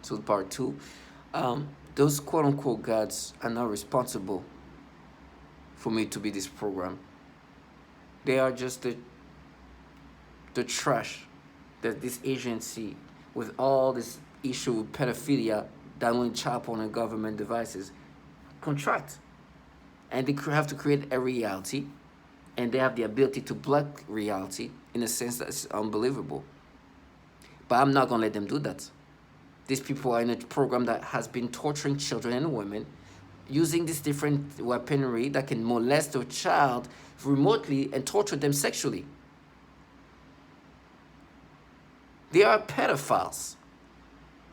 So part two, those quote unquote gods are not responsible for me to be this program. They are just the trash that this agency, with all this issue with pedophilia, downloading child porn on government devices, contract. And they have to create a reality, and they have the ability to block reality in a sense that's unbelievable. But I'm not gonna let them do that. These people are in a program that has been torturing children and women, using this different weaponry that can molest a child remotely and torture them sexually. They are pedophiles.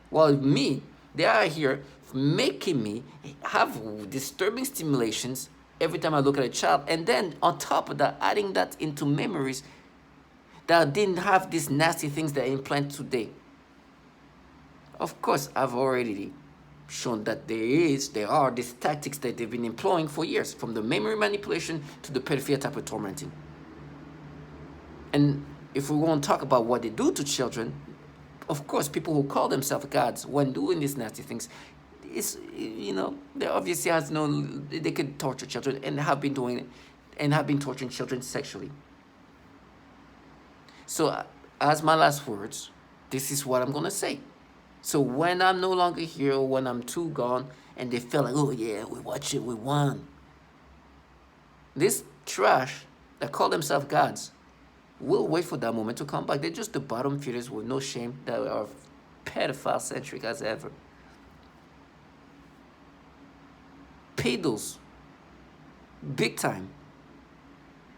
While me, they are here making me have disturbing stimulations every time I look at a child, and then on top of that, adding that into memories that didn't have these nasty things that I implant today. Of course, I've already shown that there are these tactics that they've been employing for years, from the memory manipulation to the pedophilia type of tormenting. And if we want to talk about what they do to children, of course, people who call themselves gods when doing these nasty things, they obviously they could torture children and have been doing it, and have been torturing children sexually. So, as my last words, this is what I'm gonna say. So when I'm no longer here, or when I'm too gone, and they feel like, oh yeah, we watch it, we won. This trash that call themselves gods will wait for that moment to come back. They're just the bottom feeders with no shame that are pedophile centric as ever. Pedos, big time,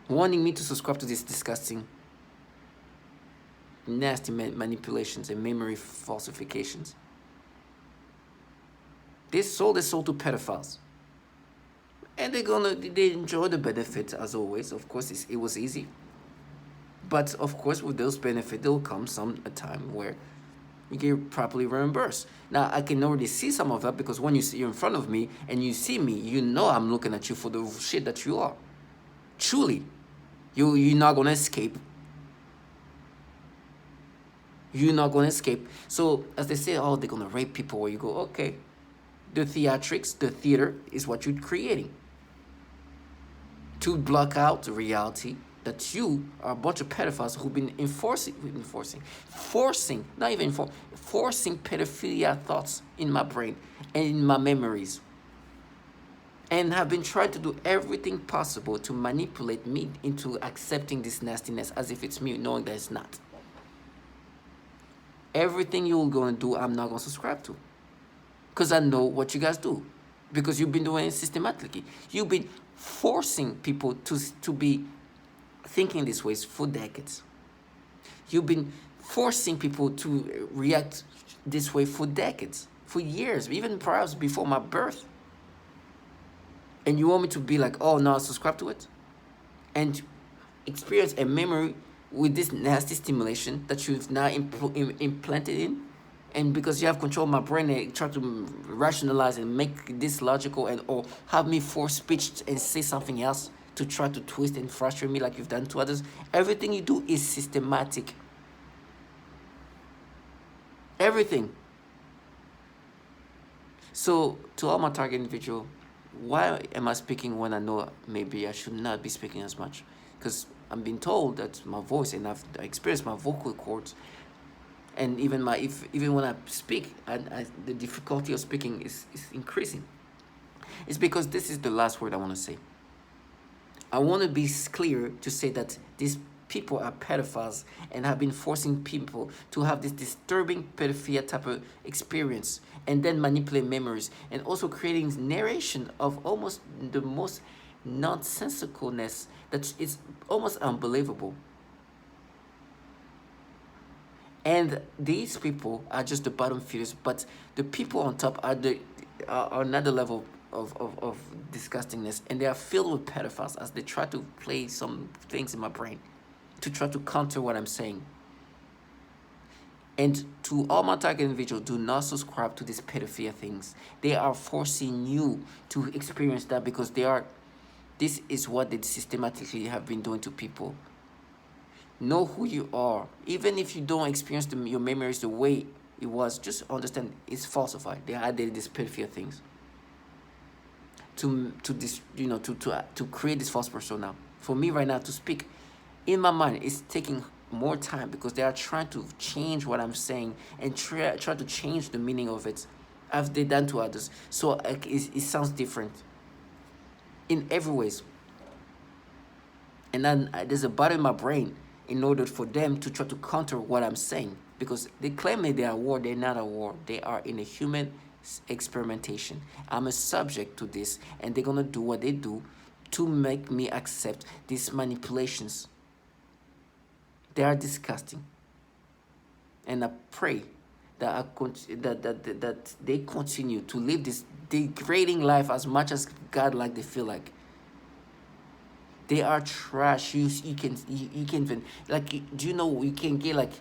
wanting me to subscribe to these disgusting, nasty manipulations and memory falsifications. They sold their soul to pedophiles. And they enjoy the benefits as always. Of course, it was easy. But of course, with those benefits, there will come a time where you get properly reimbursed. Now, I can already see some of that, because when you're in front of me and you see me, you know I'm looking at you for the shit that you are. Truly. You're not going to escape. You're not going to escape. So, as they say, oh, they're going to rape people, where you go, okay. The theatrics, the theater is what you're creating to block out the reality that you are a bunch of pedophiles who've been forcing pedophilia thoughts in my brain and in my memories, and have been trying to do everything possible to manipulate me into accepting this nastiness as if it's me, knowing that it's not. Everything you're going to do, I'm not going to subscribe to, because I know what you guys do, because you've been doing it systematically. You've been forcing people to be thinking this way for decades. You've been forcing people to react this way for decades, for years, even perhaps before my birth. And you want me to be like, oh, no, subscribe to it? And experience a memory with this nasty stimulation that you've now implanted in? And because you have control of my brain, and try to rationalize and make this logical, and or have me force speech and say something else to try to twist and frustrate me like you've done to others. Everything you do is systematic. Everything. So, to all my target individual, why am I speaking when I know maybe I should not be speaking as much? Because I'm being told that my voice, and I've experienced my vocal cords, and even when I speak, the difficulty of speaking is increasing. It's because this is the last word I want to say. I want to be clear to say that these people are pedophiles and have been forcing people to have this disturbing pedophilia type of experience, and then manipulate memories, and also creating narration of almost the most nonsensicalness that is almost unbelievable. And these people are just the bottom feeders, but the people on top are another level of disgustingness, and they are filled with pedophiles as they try to play some things in my brain to try to counter what I'm saying. And to all my target individuals, do not subscribe to these pedophilia things. They are forcing you to experience that, because this is what they systematically have been doing to people. Know who you are. Even if you don't experience your memories the way it was, just understand it's falsified. They added these pedophilia things to this, to create this false persona. For me right now to speak, in my mind, it's taking more time because they are trying to change what I'm saying and try to change the meaning of it, as they done to others. So it sounds different in every ways. And then there's a battle in my brain in order for them to try to counter what I'm saying, because they claim that they are at war. They're not at war. They are in a human experimentation. I'm a subject to this, and they're gonna do what they do to make me accept these manipulations. They are disgusting, and I pray that that they continue to live this degrading life as much as God like they feel like. They are trash. You can even, like, do you know, you can get like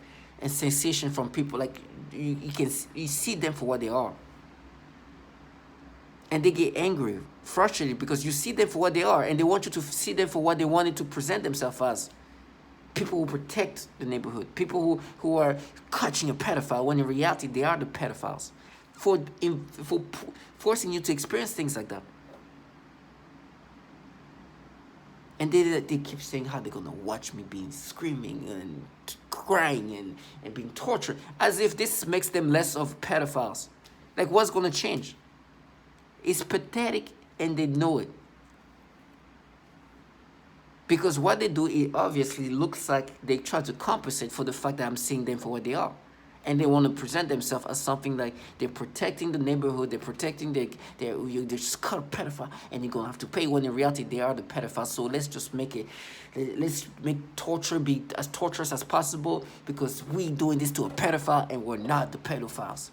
a sensation from people, like you see them for what they are, and they get angry, frustrated, because you see them for what they are, and they want you to see them for what they wanted to present themselves as. People who protect the neighborhood, people who are catching a pedophile, when in reality they are the pedophiles, for forcing you to experience things like that. And they keep saying how they're going to watch me being screaming and crying and being tortured, as if this makes them less of pedophiles. Like, what's going to change? It's pathetic, and they know it. Because what they do, it obviously looks like they try to compensate for the fact that I'm seeing them for what they are. And they want to present themselves as something like they're protecting the neighborhood, they're protecting they're just caught a pedophile, and you're going to have to pay, when in reality they are the pedophiles. So let's just make torture be as torturous as possible, because we doing this to a pedophile and we're not the pedophiles.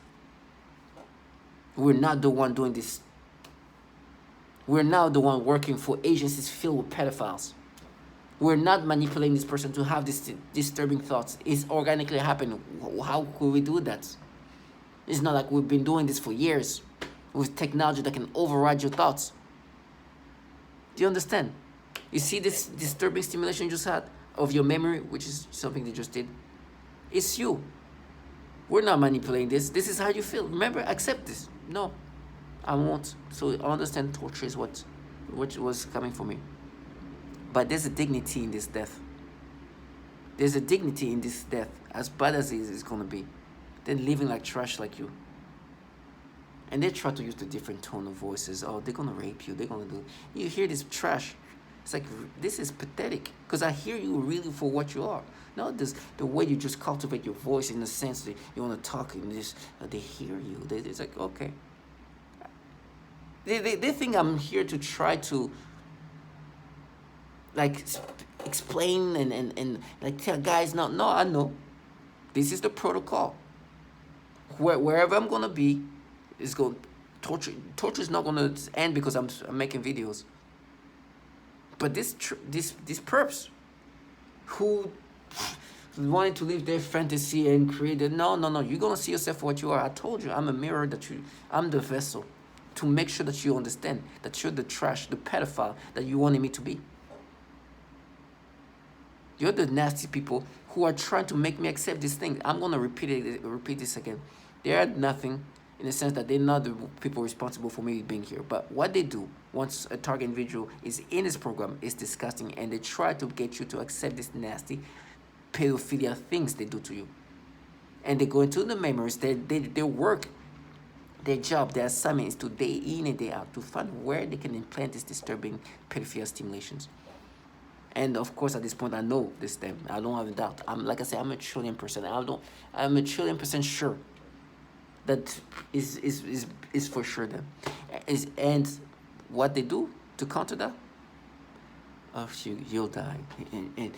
We're not the one doing this. We're now the one working for agencies filled with pedophiles. We're not manipulating this person to have these disturbing thoughts. It's organically happening. How could we do that? It's not like we've been doing this for years with technology that can override your thoughts. Do you understand? You see this disturbing stimulation you just had of your memory, which is something they just did? It's you. We're not manipulating this. This is how you feel. Remember, accept this. No, I won't. So I understand torture is what was coming for me. But there's a dignity in this death. There's a dignity in this death, as bad as it is going to be, than living like trash like you. And they try to use the different tone of voices. Oh, they're going to rape you. They're going to do... You hear this trash. It's like, this is pathetic. Because I hear you really for what you are. Not this, the way you just cultivate your voice in the sense that you want to talk in this. They hear you. It's like, okay. They think I'm here to try to... like explain and like tell guys, no, I know this is the protocol. Wherever I'm gonna be, is going torture is not gonna end because I'm making videos. But these perps who wanted to live their fantasy and create it, no, you're gonna see yourself for what you are. I told you, I'm a mirror, I'm the vessel to make sure that you understand that you're the trash, the pedophile that you wanted me to be. You're the nasty people who are trying to make me accept this thing. I'm going to repeat this again. They are nothing in the sense that they're not the people responsible for me being here. But what they do once a target individual is in this program is disgusting, and they try to get you to accept this nasty pedophilia things they do to you. And they go into the memories. They work, their job, their assignment is to day in and day out to find where they can implant these disturbing pedophilia stimulations. And of course, at this point, I know this them. I don't have a doubt. Like I said, I'm a trillion percent. I'm a trillion percent sure that is for sure them. And what they do to counter that? Oh, you'll die, and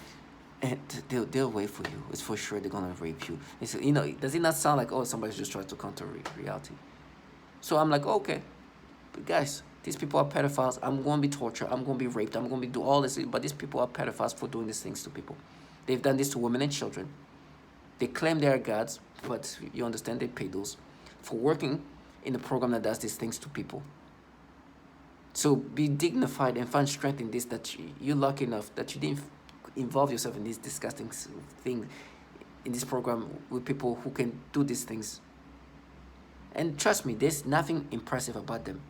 they'll wait for you. It's for sure they're gonna rape you. It's, does it not sound like, oh, somebody's just trying to counter reality? So I'm like, okay, but guys, these people are pedophiles. I'm going to be tortured. I'm going to be raped. I'm going to do all this. But these people are pedophiles for doing these things to people. They've done this to women and children. They claim they are gods, but you understand, they pay those for working in a program that does these things to people. So be dignified and find strength in this, that you're lucky enough that you didn't involve yourself in these disgusting things in this program with people who can do these things And trust me, there's nothing impressive about them.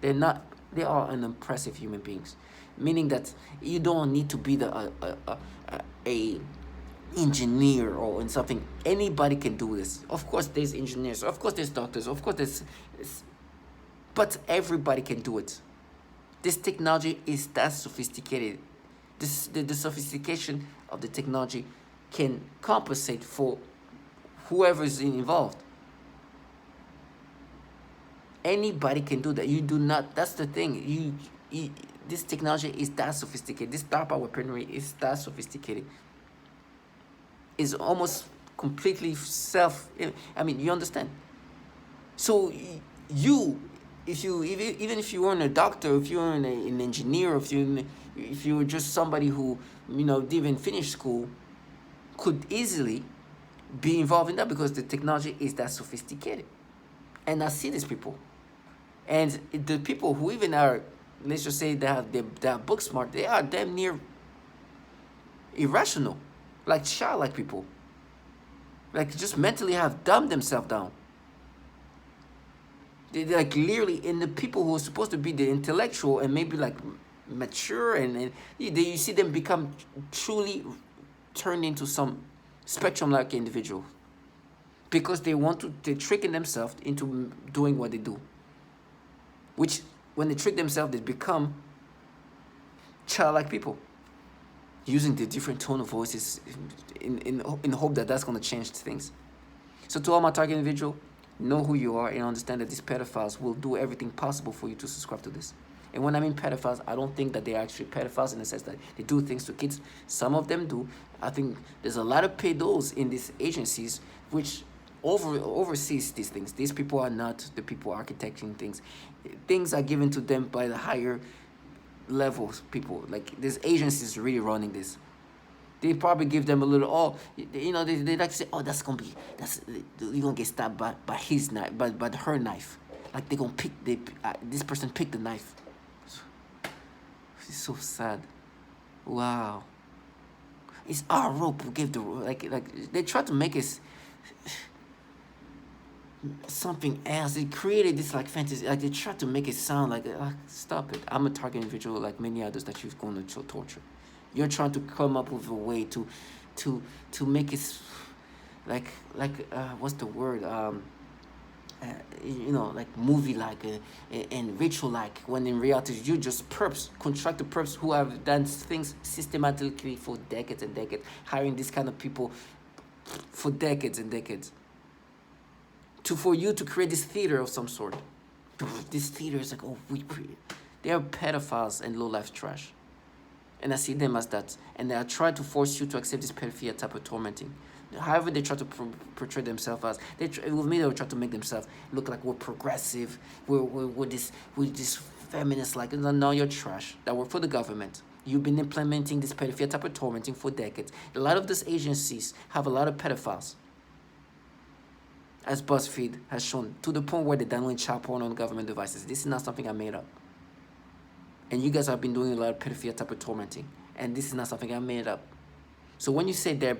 They're not. They are unimpressive human beings, meaning that you don't need to be a engineer or in something. Anybody can do this. Of course, there's engineers. Of course, there's doctors. Of course, but everybody can do it. This technology is that sophisticated. The sophistication of the technology can compensate for whoever is involved. Anybody can do that. You do not. That's the thing. This technology is that sophisticated. This type of weaponry is that sophisticated. Is almost completely self. I mean, you understand. So you, if you even if you weren't a doctor, if you were an engineer, if you were just somebody who didn't even finish school, could easily be involved in that because the technology is that sophisticated. And I see these people. And the people who even are, let's just say they are book smart, they are damn near irrational, like childlike people. Like just mentally have dumbed themselves down. They're like clearly, in the people who are supposed to be the intellectual and maybe like mature and you see them become truly turned into some spectrum-like individual because they're tricking themselves into doing what they do. Which, when they trick themselves, they become childlike people, using the different tone of voices in hope that that's going to change things. So to all my target individual, know who you are and understand that these pedophiles will do everything possible for you to subscribe to this. And when I mean pedophiles, I don't think that they're actually pedophiles in the sense that they do things to kids. Some of them do. I think there's a lot of pedos in these agencies which oversees these things. These people are not the people architecting things. Things are given to them by the higher levels people. Like these agencies really running this. They probably give them a little, they like to say, that's you're gonna get stabbed by his knife, by her knife. Like they're gonna this person picked the knife. It's so sad. Wow. It's our rope who gave the like they tried to make it something else. They created this like fantasy. Like they tried to make it sound like stop it. I'm a target individual like many others that you've gone to torture. You're trying to come up with a way to make it like what's the word like movie like and ritual like, when in reality you just perps, contracted perps who have done things systematically for decades and decades, hiring these kind of people for decades and decades for you to create this theater of some sort. This theater is like, they are pedophiles and low life trash. And I see them as that. And they are trying to force you to accept this pedophilia type of tormenting. However they try to portray themselves as, with me they will try to make themselves look like we're progressive, we're this feminist, like, no, you're trash. That work for the government. You've been implementing this pedophilia type of tormenting for decades. A lot of these agencies have a lot of pedophiles, as BuzzFeed has shown, to the point where they're downloading child porn on government devices. This is not something I made up. And you guys have been doing a lot of pedophilia type of tormenting. And this is not something I made up. So when you say they're I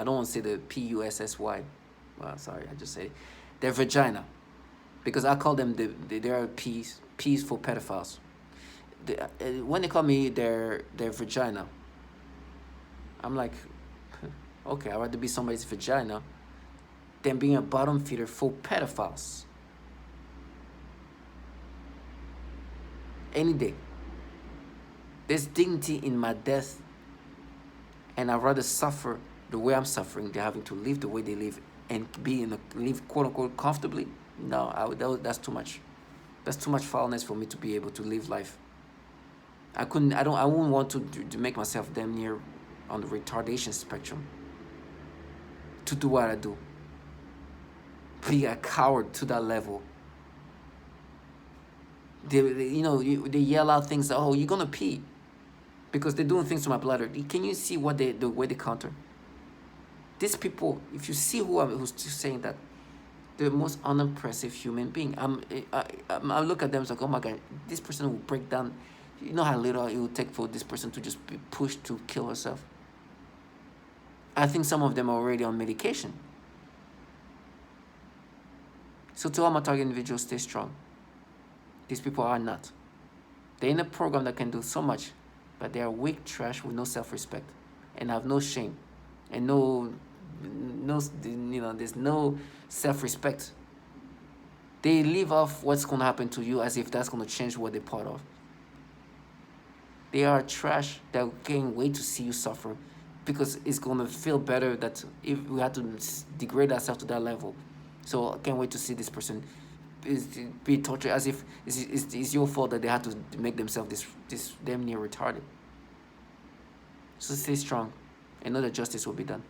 don't want to say the PUSSY. Well, sorry, I just say they're vagina. Because I call them they're P's for pedophiles. When they call me their vagina, I'm like, okay, I'd rather be somebody's vagina than being a bottom feeder for pedophiles. Any day. There's dignity in my death, and I'd rather suffer the way I'm suffering than having to live the way they live and live quote unquote comfortably. No, that's too much. That's too much foulness for me to be able to live life. I wouldn't want to make myself damn near on the retardation spectrum to do what I do. Be a coward to that level. They yell out things, you're gonna pee, because they're doing things to my bladder. Can you see the way they counter? These people, if you see who's saying that, they're the most unimpressive human being. I look at them, it's like, oh my God, this person will break down. You know how little it will take for this person to just be pushed to kill herself? I think some of them are already on medication. So to all my target individuals, stay strong. These people are not. They're in a program that can do so much, but they are weak trash with no self-respect and have no shame and there's no self-respect. They live off what's going to happen to you as if that's going to change what they're part of. They are trash that can't wait to see you suffer because it's going to feel better that if we had to degrade ourselves to that level. So I can't wait to see this person be tortured as if it's your fault that they had to make themselves this damn near retarded. So stay strong and know that justice will be done.